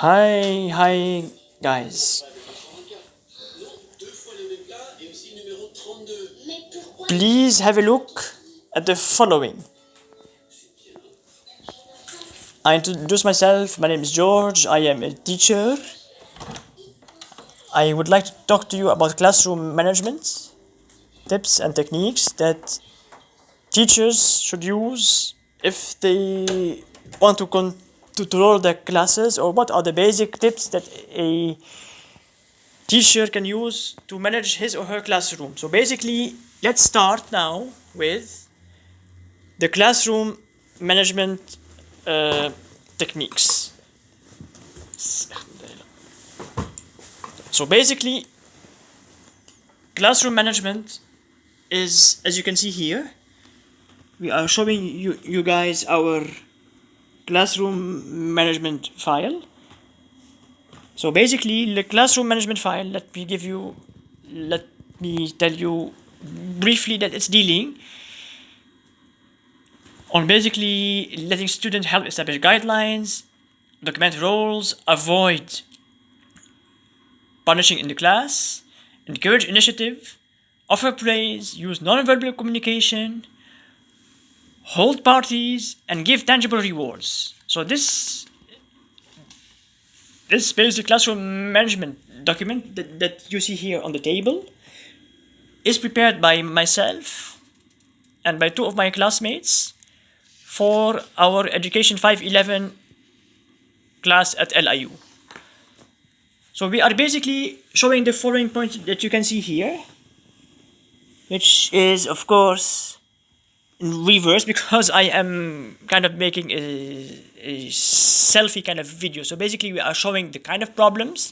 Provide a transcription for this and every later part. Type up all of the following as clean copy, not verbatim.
Hi guys. Please have a look at the following. I introduce myself. My name is George. I am a teacher. I would like to talk to you about classroom management tips and techniques that teachers should use if they want to control their classes, or what are the basic tips that a teacher can use to manage his or her classroom. So basically, let's start now with the classroom management techniques. So basically, classroom management is, as you can see here, we are showing you guys our classroom management file. So basically, the classroom management file, let me tell you briefly that it's dealing on basically letting students help establish guidelines, document roles, avoid punishing in the class, encourage initiative, offer praise, use non-verbal communication, hold parties, and give tangible rewards. So this basic classroom management document that you see here on the table is prepared by myself and by two of my classmates for our Education 511 class at LIU. So we are basically showing the following points that you can see here, which is of course in reverse because I am kind of making a selfie kind of video. So basically we are showing the kind of problems,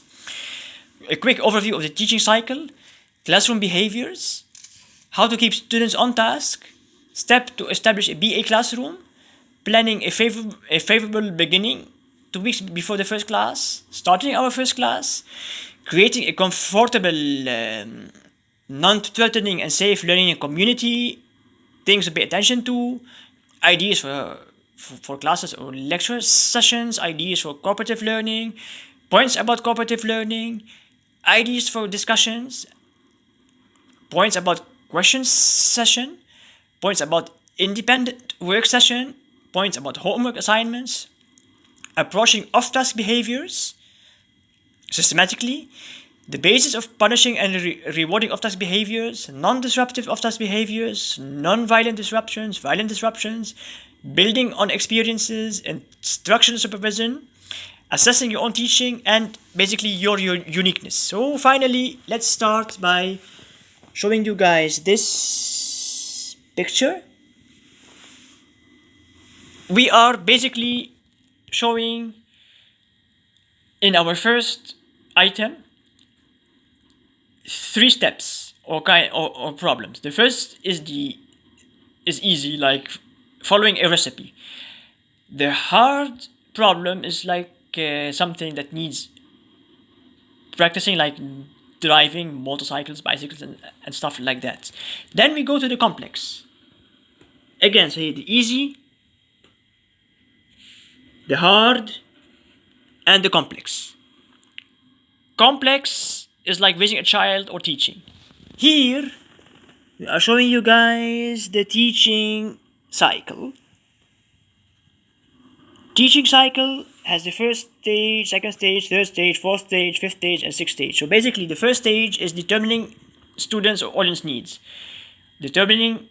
a quick overview of the teaching cycle, classroom behaviors, how to keep students on task, step to establish a BA classroom, planning a favorable beginning 2 weeks before the first class, starting our first class, creating a comfortable, non-threatening and safe learning community, things to pay attention to, ideas for classes or lecture sessions, ideas for cooperative learning, points about cooperative learning, ideas for discussions, points about question session, points about independent work session, points about homework assignments, approaching off-task behaviors systematically, the basis of punishing and rewarding off-task behaviors, non-disruptive off-task behaviors, non-violent disruptions, violent disruptions, building on experiences, instructional supervision, assessing your own teaching, and basically your uniqueness. So finally, let's start by showing you guys this picture. We are basically showing in our first item 3 steps or problems. The first is easy, like following a recipe. The hard problem is like something that needs practicing, like driving motorcycles, bicycles, and stuff like that. Then we go to the complex. Again, so the easy, the hard, and the complex. Complex is like raising a child or teaching. Here, we are showing you guys the teaching cycle. Teaching cycle has the first stage, second stage, third stage, fourth stage, fifth stage, and sixth stage. So basically, the first stage is determining students' or audience needs. Determining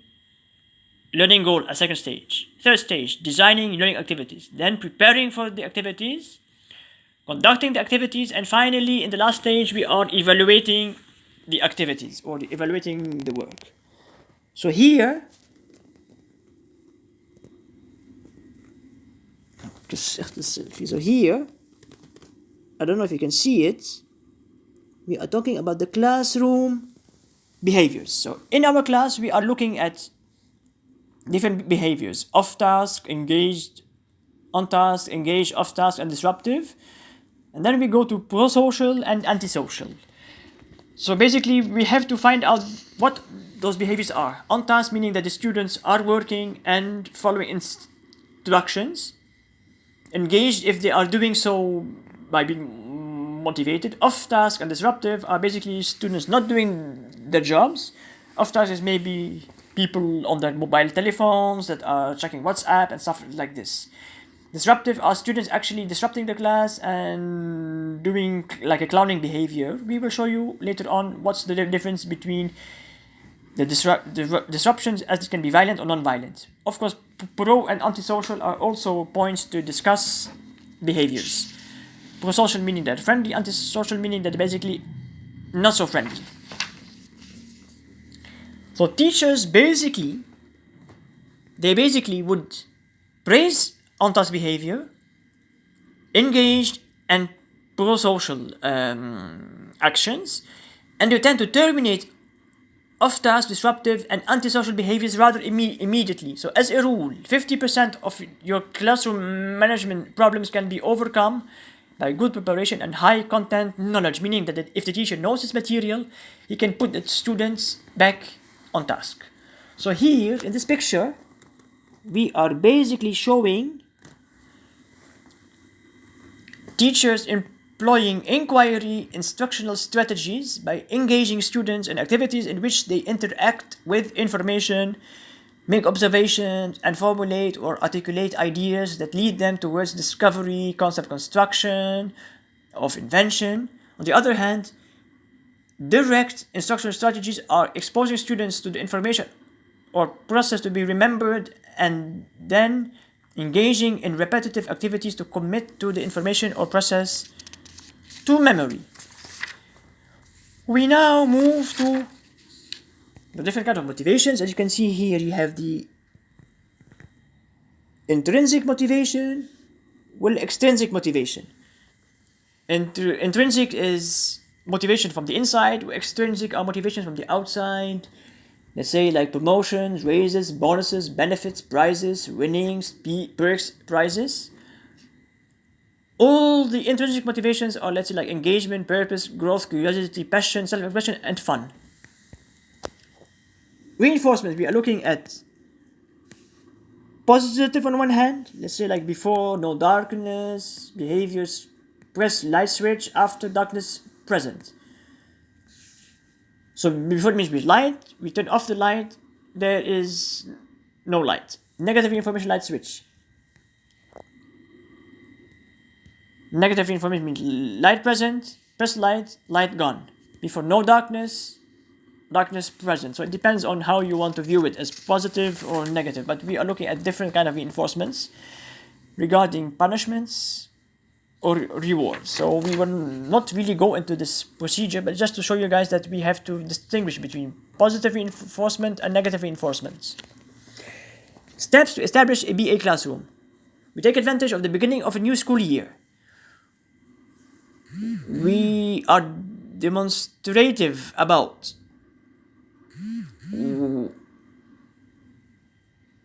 learning goal at second stage. Third stage, designing learning activities. Then preparing for the activities, conducting the activities, and finally, in the last stage, we are evaluating the activities or evaluating the work. So here, so here, I don't know if you can see it, we are talking about the classroom behaviors. So in our class, we are looking at different behaviors: off-task, engaged, on-task, engaged, off-task, and disruptive. And then we go to pro-social and antisocial. So basically, we have to find out what those behaviors are. On-task meaning that the students are working and following instructions. Engaged if they are doing so by being motivated. Off-task and disruptive are basically students not doing their jobs. Off-task is maybe people on their mobile telephones that are checking WhatsApp and stuff like this. Disruptive are students actually disrupting the class and doing like a clowning behavior. We will show you later on what's the difference between the disruptions, as it can be violent or non-violent. Of course, pro and antisocial are also points to discuss behaviors. Pro-social meaning they're friendly, antisocial meaning that they're basically not so friendly. So teachers basically would praise on-task behavior, engaged and pro-social actions, and they tend to terminate off-task, disruptive, and antisocial behaviors rather immediately. So as a rule, 50% of your classroom management problems can be overcome by good preparation and high content knowledge, meaning that if the teacher knows his material, he can put the students back on task. So here, in this picture, we are basically showing teachers employing inquiry instructional strategies by engaging students in activities in which they interact with information, make observations, and formulate or articulate ideas that lead them towards discovery, concept construction, of invention. On the other hand, direct instructional strategies are exposing students to the information or process to be remembered and then engaging in repetitive activities to commit to the information or process to memory. We now move to the different kind of motivations. As you can see here, you have the intrinsic motivation, extrinsic motivation. Intrinsic is motivation from the inside, extrinsic are motivations from the outside. Let's say like promotions, raises, bonuses, benefits, prizes, winnings, perks, prizes. All the intrinsic motivations are, let's say, like engagement, purpose, growth, curiosity, passion, self-expression, and fun. Reinforcement, we are looking at positive on one hand, let's say like before, no darkness, behaviors, press light switch, after darkness, present. So before it means with light, we turn off the light, there is no light. Negative information, light switch. Negative information means light present, press light, light gone. Before no darkness, darkness present. So it depends on how you want to view it, as positive or negative. But we are looking at different kind of reinforcements regarding punishments or rewards. So we will not really go into this procedure, but just to show you guys that we have to distinguish between positive reinforcement and negative reinforcements. Steps to establish a BA classroom. We take advantage of the beginning of a new school year. We are demonstrative about.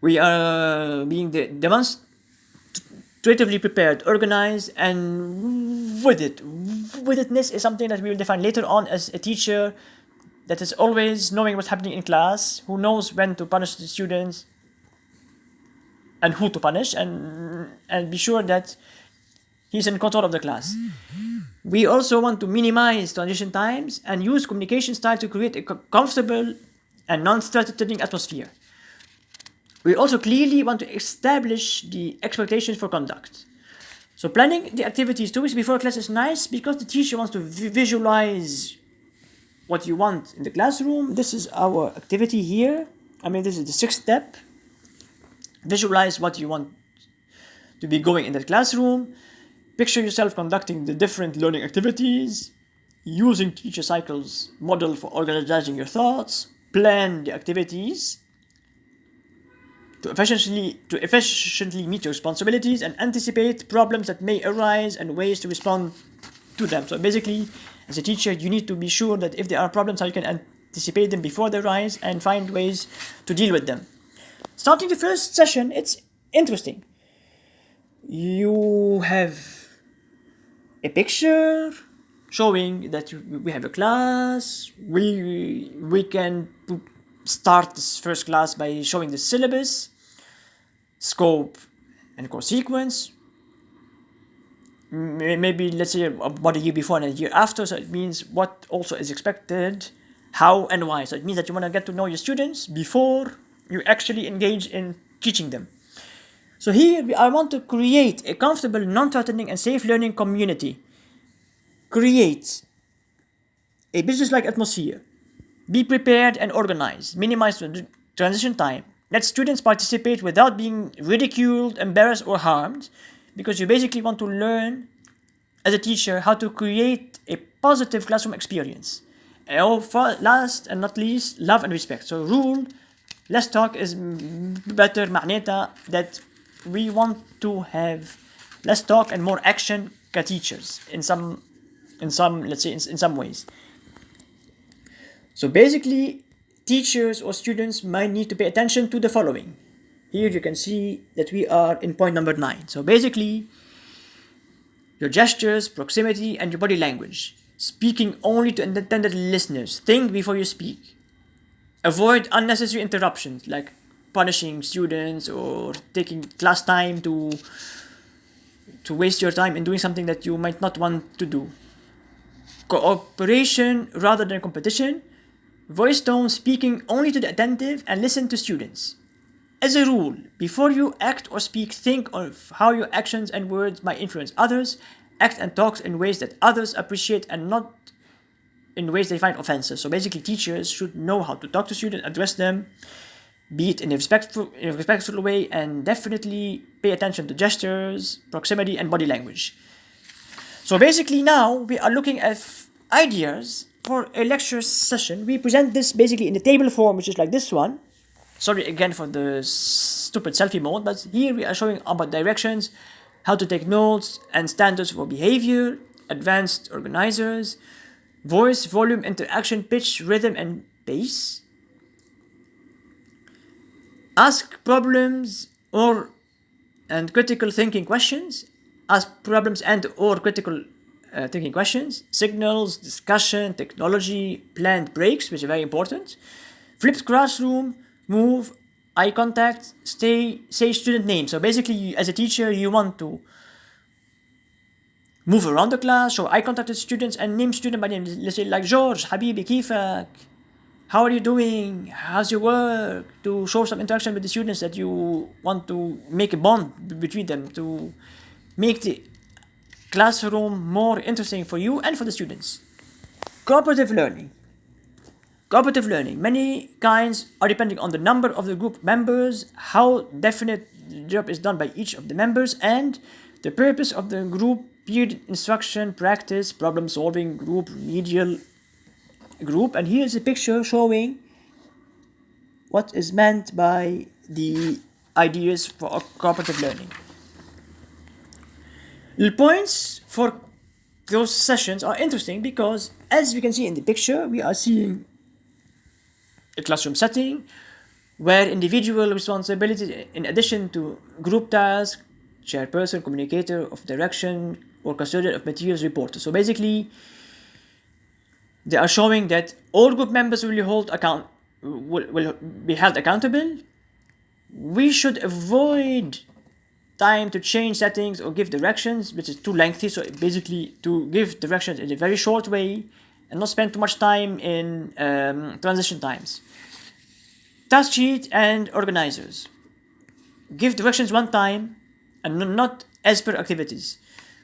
We are being demonstratively prepared, organized, and with it. With-itness is something that we will define later on as a teacher that is always knowing what's happening in class, who knows when to punish the students and who to punish, and be sure that he's in control of the class. We also want to minimize transition times and use communication style to create a comfortable and non-threatening atmosphere. We also clearly want to establish the expectations for conduct. So planning the activities 2 weeks before class is nice because the teacher wants to visualize what you want in the classroom. This is our activity here. This is the 6th step. Visualize what you want to be going in the classroom. Picture yourself conducting the different learning activities, using teacher cycles model for organizing your thoughts, plan the activities to efficiently meet your responsibilities, and anticipate problems that may arise and ways to respond to them. So basically, as a teacher, you need to be sure that if there are problems, how you can anticipate them before they arise and find ways to deal with them. Starting the first session, it's interesting. You have a picture showing that we have a class. We can start this first class by showing the syllabus, scope, and course sequence. maybe let's say about a year before and a year after. So it means what also is expected, how and why. So it means that you want to get to know your students before you actually engage in teaching them. So here I want to create a comfortable, non-threatening and safe learning community. Create a business-like atmosphere. Be prepared and organized. Minimize the transition time. Let students participate without being ridiculed, embarrassed, or harmed, because you basically want to learn as a teacher how to create a positive classroom experience. And last and not least, love and respect. So rule, less talk is better. معناتها that we want to have less talk and more action teachers in some let's say in some ways. So basically, teachers or students might need to pay attention to the following. Here you can see that we are in point number 9. So basically, your gestures, proximity, and your body language. Speaking only to intended listeners. Think before you speak. Avoid unnecessary interruptions like punishing students or taking class time to waste your time in doing something that you might not want to do. Cooperation rather than competition. Voice tone, speaking only to the attentive and listen to students. As a rule, before you act or speak, think of how your actions and words might influence others. Act and talk in ways that others appreciate and not in ways they find offensive. So basically, teachers should know how to talk to students, address them, be it in a respectful way, and definitely pay attention to gestures, proximity, and body language. So basically now we are looking at ideas for a lecture session. We present this basically in the table form, which is like this one. Sorry again for the stupid selfie mode, but here we are showing about directions, how to take notes, and standards for behavior, advanced organizers, voice, volume, interaction, pitch, rhythm, and pace. Ask problems and critical thinking questions. Ask problems and or critical thinking questions. Signals, discussion, technology, planned breaks, which are very important. Flipped classroom, move, eye contact, say student name. So basically, as a teacher, you want to move around the class, show eye contact with students, and name student by name. Let's say like George, Habibi, Kifak. How are you doing? How's your work? To show some interaction with the students that you want to make a bond between them, to make the classroom more interesting for you and for the students. Cooperative learning. Cooperative learning. Many kinds are depending on the number of the group members, how definite the job is done by each of the members, and the purpose of the group, peer instruction, practice, problem solving, group, remedial group. And here's a picture showing what is meant by the ideas for cooperative learning. The points for those sessions are interesting because, as we can see in the picture, we are seeing a classroom setting where individual responsibilities, in addition to group tasks, chairperson, communicator of direction, or custodian of materials, reporter. So basically, they are showing that all group members will be held accountable. We should avoid time to change settings or give directions, which is too lengthy. So basically, to give directions in a very short way and not spend too much time in transition times. Task sheet and organizers. Give directions one time and not as per activities.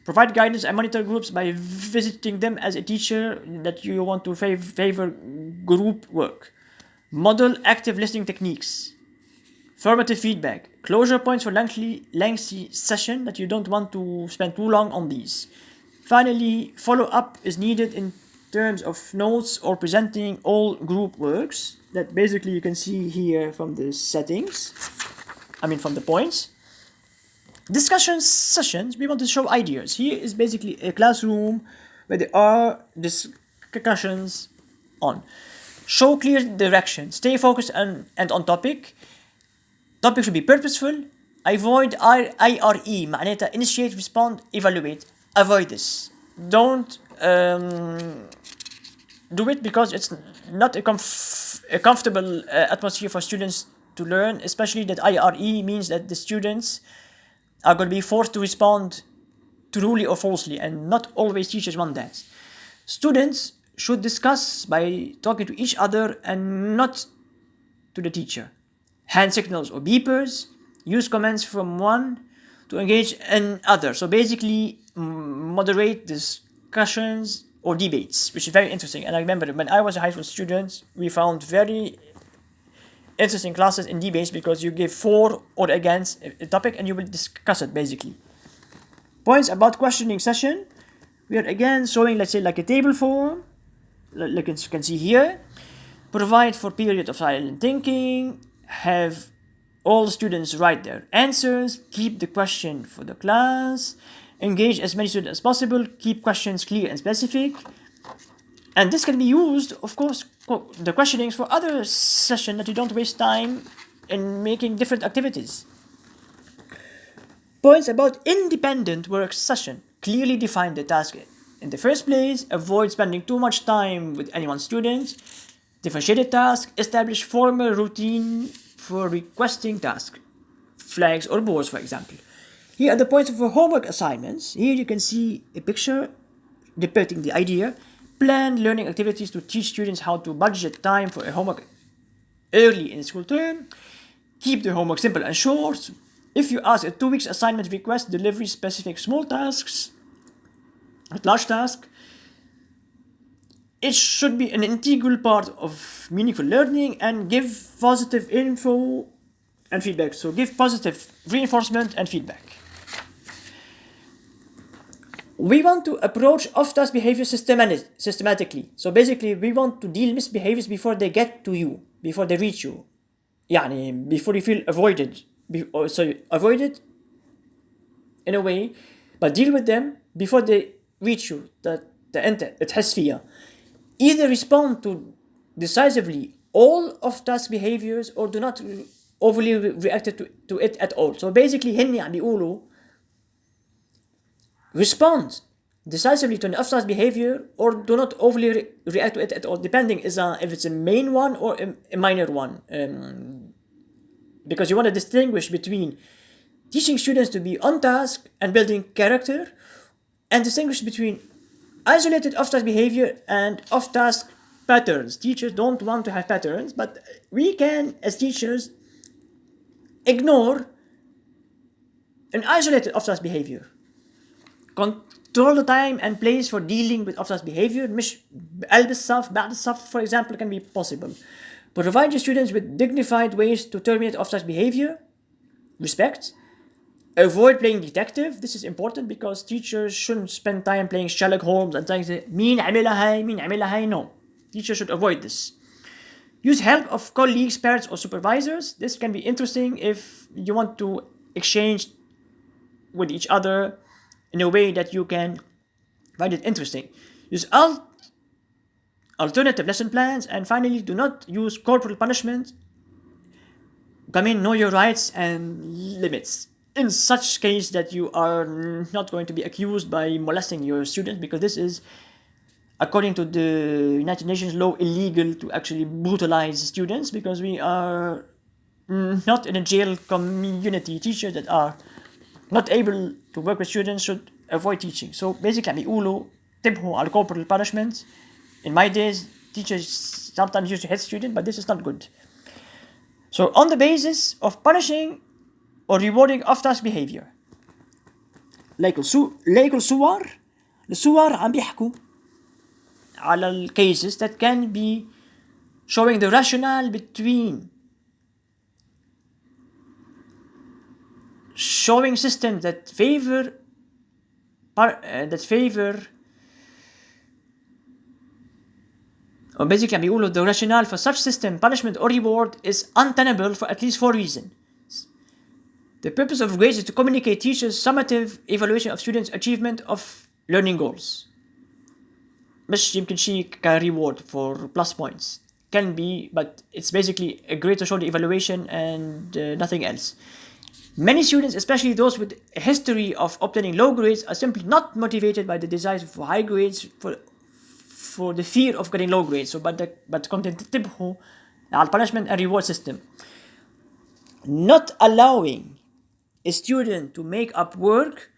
Provide guidance and monitor groups by visiting them as a teacher that you want to favor group work. Model active listening techniques. Formative feedback. Closure points for lengthy session that you don't want to spend too long on these. Finally, follow-up is needed in terms of notes or presenting all group works that basically you can see here from the settings. From the points. Discussion sessions, we want to show ideas. Here is basically a classroom where there are discussions on. Show clear direction. Stay focused and on topic. Topic should be purposeful. Avoid IRE, معناتها initiate, respond, evaluate. Avoid this. Don't do it because it's not a comfortable atmosphere for students to learn, especially that IRE means that the students are going to be forced to respond truly or falsely, and not always teachers want that. Students should discuss by talking to each other and not to the teacher. Hand signals or beepers, use comments from one to engage another. So basically, moderate discussions or debates, which is very interesting. And I remember when I was a high school student, we found very interesting classes in debates because you give for or against a topic and you will discuss it basically. Points about questioning session. We are again showing, let's say, like a table form, like you can see here. Provide for period of silent thinking. Have all students write their answers. Keep the question for the class. Engage as many students as possible. Keep questions clear and specific. And this can be used, of course, the questionings for other sessions that you don't waste time in making different activities. Points about independent work session. Clearly define the task in the first place. Avoid spending too much time with any one student. Differentiated task. Establish formal routine for requesting tasks. Flags or boards, for example. Here are the points for homework assignments. Here you can see a picture depicting the idea. Plan learning activities to teach students how to budget time for a homework early in the school term. Keep the homework simple and short. If you ask a 2 weeks assignment request, deliver specific small tasks, not large tasks. It should be an integral part of meaningful learning and give positive info and feedback. So give positive reinforcement and feedback. We want to approach off-task behavior systematically. So basically, we want to deal misbehaviors before they get to you, before they reach you. يعني before you feel avoided. So avoid it in a way, but deal with them before they reach you. أنت تحس فيها. Either respond to decisively all off-task behaviors or do not overly react to it at all. So basically هني عم بيقولوا respond decisively to an off-task behavior or do not overly react to it at all, depending if it's a main one or a minor one. Because you want to distinguish between teaching students to be on task and building character, and distinguish between isolated off-task behavior and off-task patterns. Teachers don't want to have patterns, but we can, as teachers, ignore an isolated off-task behavior. Control the time and place for dealing with off-task behavior. مش بقلب الصف بعد الصف, for example, can be possible. Provide your students with dignified ways to terminate off-task behavior. Respect. Avoid playing detective. This is important because teachers shouldn't spend time playing Sherlock Holmes and saying مين عملها هاي. No. Teachers should avoid this. Use help of colleagues, parents, or supervisors. This can be interesting if you want to exchange with each other in a way that you can find it interesting. Use alternative lesson plans, and finally, do not use corporal punishment. Know your rights and limits. In such case that you are not going to be accused by molesting your students, because this is, according to the United Nations law, illegal to actually brutalize students, because we are not in a jail community. Teachers that are not able to work with students should avoid teaching. So basically بيقولوا انتبهوا على corporal punishment. In my days, teachers sometimes used to hit students, but this is not good. So on the basis of punishing or rewarding off-task behavior. ليكوا الصور. الصور عم بيحكوا على ال cases that can be showing the rationale between showing systems that favor or basically عم بيقولوا the rationale for such system, punishment or reward, is untenable for at least 4 reasons. The purpose of grades is to communicate teachers' summative evaluation of students' achievement of learning goals. مش يمكن شيء reward for plus points. Can be, but it's basically a grade to show the evaluation and nothing else. Many students, especially those with a history of obtaining low grades, are simply not motivated by the desire for high grades for the fear of getting low grades. So, but تنتبهوا على punishment and reward system. Not allowing a student to make up work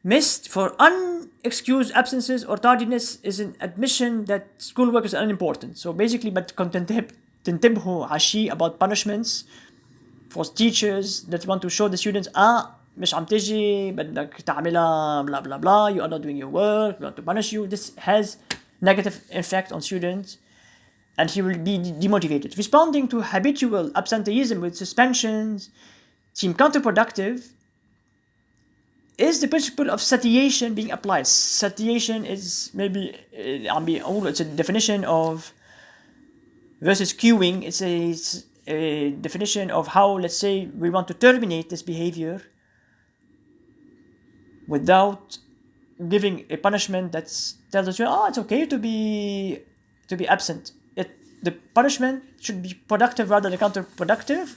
missed for unexcused absences or tardiness is an admission that schoolwork is unimportant. So basically بدكم تنتبهوا على شيء about punishments for teachers that want to show the students مش عم تجي بدك تعملها blah blah blah, you are not doing your work, we want to punish you. This has negative effect on students and he will be demotivated. Responding to habitual absenteeism with suspensions seem counterproductive. Is the principle of satiation being applied? Satiation is maybe it's a definition of versus queuing. It's a definition of how, let's say, we want to terminate this behavior without giving a punishment that tells us, it's okay to be absent. The punishment should be productive rather than counterproductive,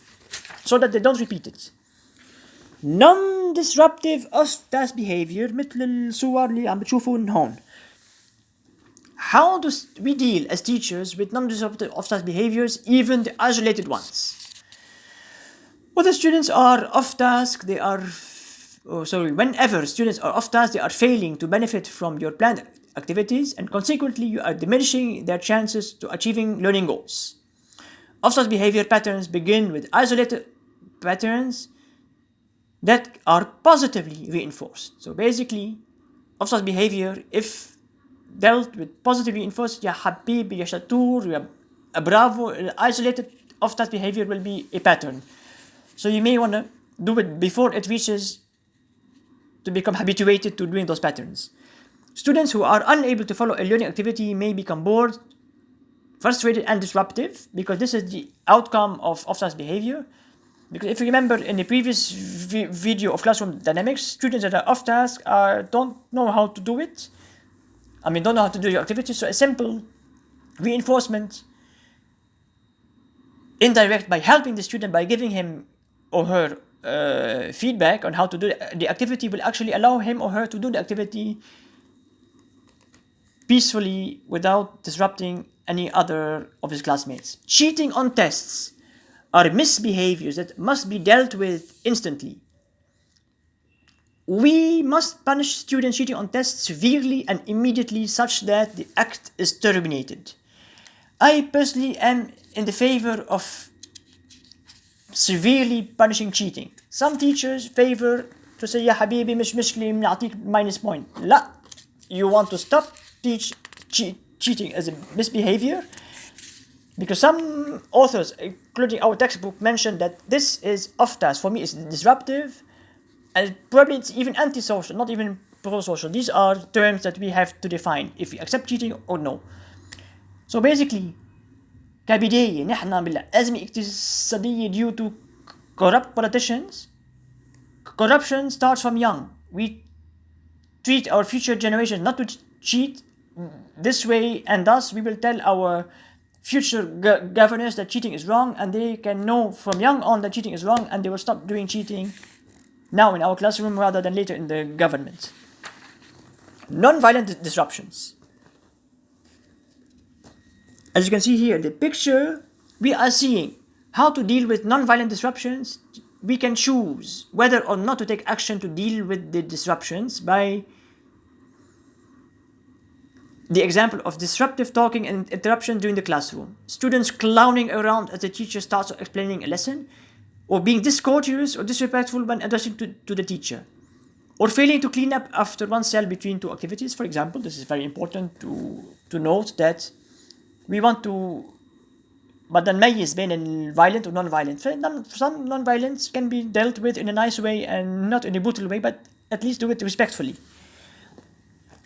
so that they don't repeat it. Non-disruptive off-task behavior مثل الصور اللي عم بتشوفون هون. How do we deal as teachers with non-disruptive off-task behaviors, even the isolated ones? When the students are off-task, whenever students are off-task, they are failing to benefit from your planned activities, and consequently you are diminishing their chances to achieving learning goals. Off-task behavior patterns begin with isolated patterns that are positively reinforced. So basically, off-task behavior, if dealt with positively reinforced, ya habibi, ya shatur, ya bravo, isolated off-task behavior will be a pattern. So you may want to do it before it reaches to become habituated to doing those patterns. Students who are unable to follow a learning activity may become bored, frustrated, and disruptive, because this is the outcome of off-task behavior. Because if you remember in the previous video of classroom dynamics, students that are off task don't know how to do it. Don't know how to do your activity. So a simple reinforcement, indirect, by helping the student, by giving him or her feedback on how to do the activity, will actually allow him or her to do the activity peacefully without disrupting any other of his classmates. Cheating on tests are misbehaviors that must be dealt with instantly. We must punish students cheating on tests severely and immediately, such that the act is terminated. I personally am in the favor of severely punishing cheating. Some teachers favor to say, يا حبيبي مش مشكلة بنعطيك minus point. لا, you want to stop cheating as a misbehavior. Because some authors, including our textbook, mentioned that this is off-task. For me, it's disruptive, and probably it's even antisocial, not even pro-social. These are terms that we have to define if we accept cheating or no. So basically, كبداية نحن بالأزمة اقتصادية due to corrupt politicians. Corruption starts from young. We treat our future generations not to cheat this way, and thus we will tell our future governors that cheating is wrong, and they can know from young on that cheating is wrong, and they will stop doing cheating now in our classroom rather than later in the government. Non-violent disruptions. As you can see here in the picture, we are seeing how to deal with non-violent disruptions. We can choose whether or not to take action to deal with the disruptions by the example of disruptive talking and interruption during the classroom. Students clowning around as the teacher starts explaining a lesson, or being discourteous or disrespectful when addressing to the teacher, or failing to clean up after oneself between two activities. For example, this is very important to note that we want to بدنا نميز بين الviolent or non-violent. Some non-violence can be dealt with in a nice way and not in a brutal way, but at least do it respectfully.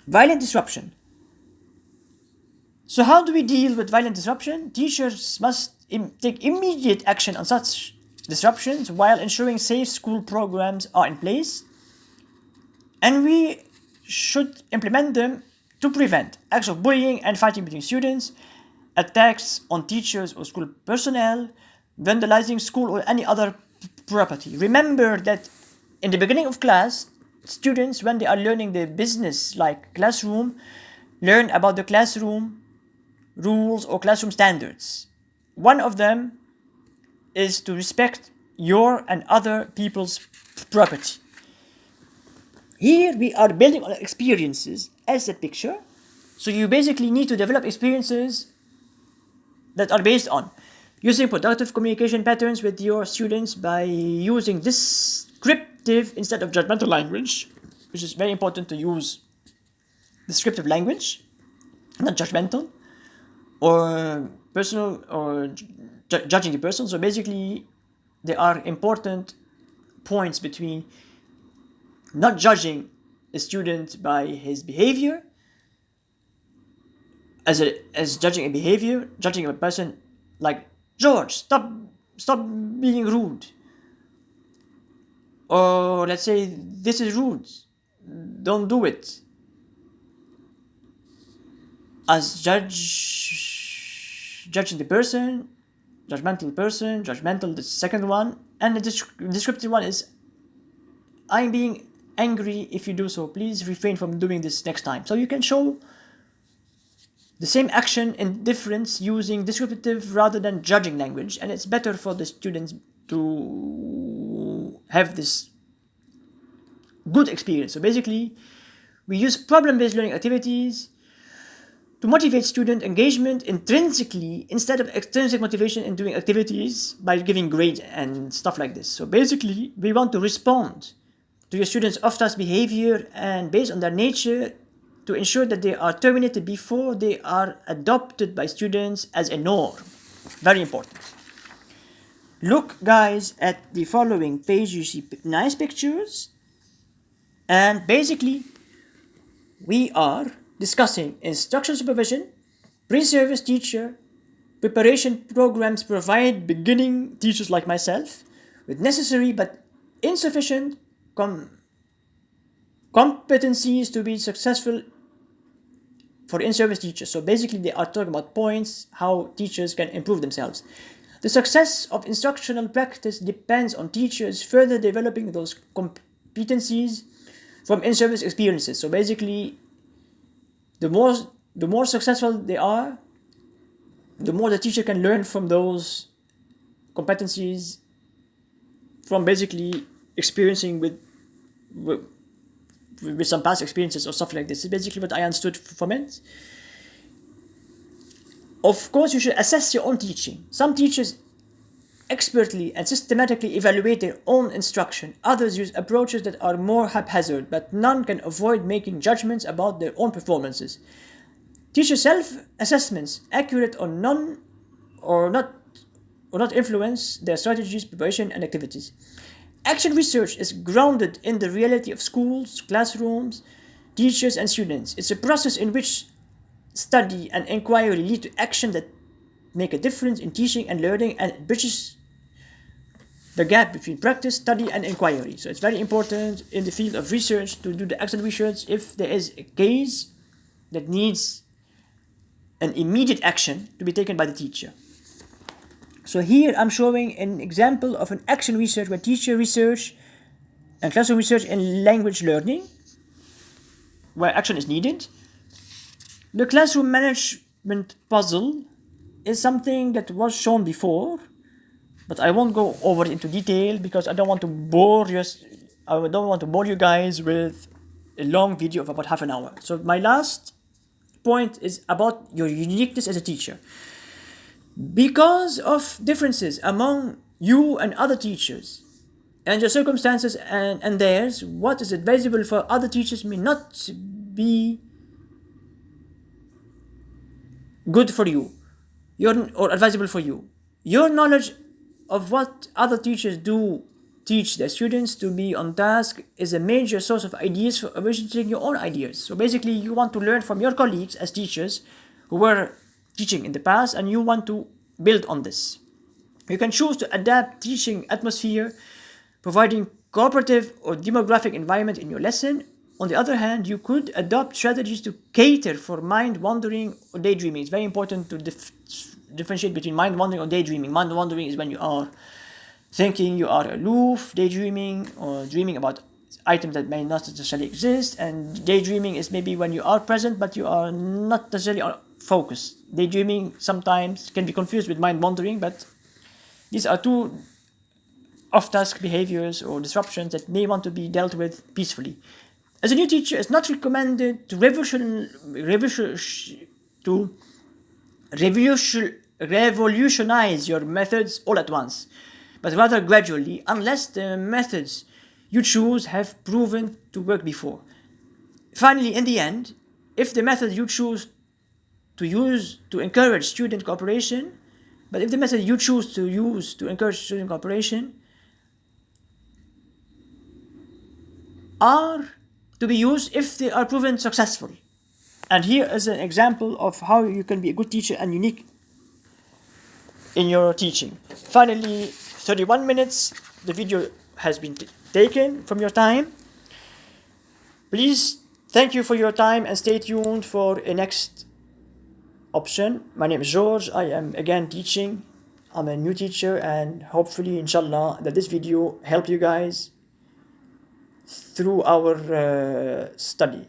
Violent disruption. So how do we deal with violent disruption? Teachers must take immediate action on such disruptions while ensuring safe school programs are in place, and we should implement them to prevent acts of bullying and fighting between students, attacks on teachers or school personnel, vandalizing school or any other property. Remember that in the beginning of class, students, when they are learning the business like classroom, learn about the classroom rules or classroom standards. One of them is to respect your and other people's property. Here we are building on experiences as that picture. So you basically need to develop experiences that are based on using productive communication patterns with your students by using descriptive instead of judgmental language, which is very important to use descriptive language, not judgmental or personal or judging the person. So basically, there are important points between not judging a student by his behavior as judging a behavior, judging a person like George, stop being rude. Or let's say this is rude. Don't do it. As judging the person, judgmental the second one, and the descriptive one is I'm being angry if you do so. Please refrain from doing this next time. So you can show the same action in difference using descriptive rather than judging language, and it's better for the students to have this good experience. So basically, we use problem-based learning activities to motivate student engagement intrinsically instead of extrinsic motivation in doing activities by giving grades and stuff like this. So basically, we want to respond to your students' off-task behavior and based on their nature to ensure that they are terminated before they are adopted by students as a norm. Very important. Look, guys, at the following page. You see nice pictures. And basically, we are discussing instruction supervision, pre-service teacher, preparation programs provide beginning teachers like myself with necessary but insufficient competencies to be successful for in-service teachers. So basically they are talking about points, how teachers can improve themselves. The success of instructional practice depends on teachers further developing those competencies from in-service experiences. So basically, the more successful they are, the more the teacher can learn from those competencies from basically experiencing with some past experiences or stuff like this. It's basically what I understood from it. Of course, you should assess your own teaching. Some teachers expertly and systematically evaluate their own instruction. Others use approaches that are more haphazard, but none can avoid making judgments about their own performances. Teacher self-assessments, accurate or not influence their strategies, preparation, and activities. Action research is grounded in the reality of schools, classrooms, teachers, and students. It's a process in which study and inquiry lead to action that make a difference in teaching and learning, and it bridges the gap between practice, study, and inquiry. So it's very important in the field of research to do the action research if there is a case that needs an immediate action to be taken by the teacher. So here I'm showing an example of an action research where teacher research and classroom research in language learning, where action is needed. The classroom management puzzle is something that was shown before, but I won't go over it into detail because I don't want to bore you guys with a long video of about half an hour. So my last point is about your uniqueness as a teacher. Because of differences among you and other teachers, and your circumstances and theirs, what is advisable for other teachers may not be good for you, or advisable for you. Your knowledge of what other teachers do teach their students to be on task is a major source of ideas for originating your own ideas. So basically, you want to learn from your colleagues as teachers who were teaching in the past, and you want to build on this. You can choose to adapt teaching atmosphere, providing cooperative or demographic environment in your lesson. On the other hand, you could adopt strategies to cater for mind wandering or daydreaming. It's very important to differentiate between mind wandering or daydreaming. Mind wandering is when you are thinking, you are aloof, daydreaming, or dreaming about items that may not necessarily exist. And daydreaming is maybe when you are present but you are not necessarily focused. Daydreaming sometimes can be confused with mind wandering, but these are two off-task behaviors or disruptions that may want to be dealt with peacefully. As a new teacher, it's not recommended to revolutionize your methods all at once, but rather gradually, unless the methods you choose have proven to work before. Finally, in the end, if the method you choose to use to encourage student cooperation, but if the method you choose to use to encourage student cooperation are to be used if they are proven successful. And here is an example of how you can be a good teacher and unique in your teaching. Finally, 31 minutes, the video has been taken from your time. Please, thank you for your time and stay tuned for a next option. My name is George. I am again teaching. I'm a new teacher, and hopefully, inshallah, that this video helped you guys through our study.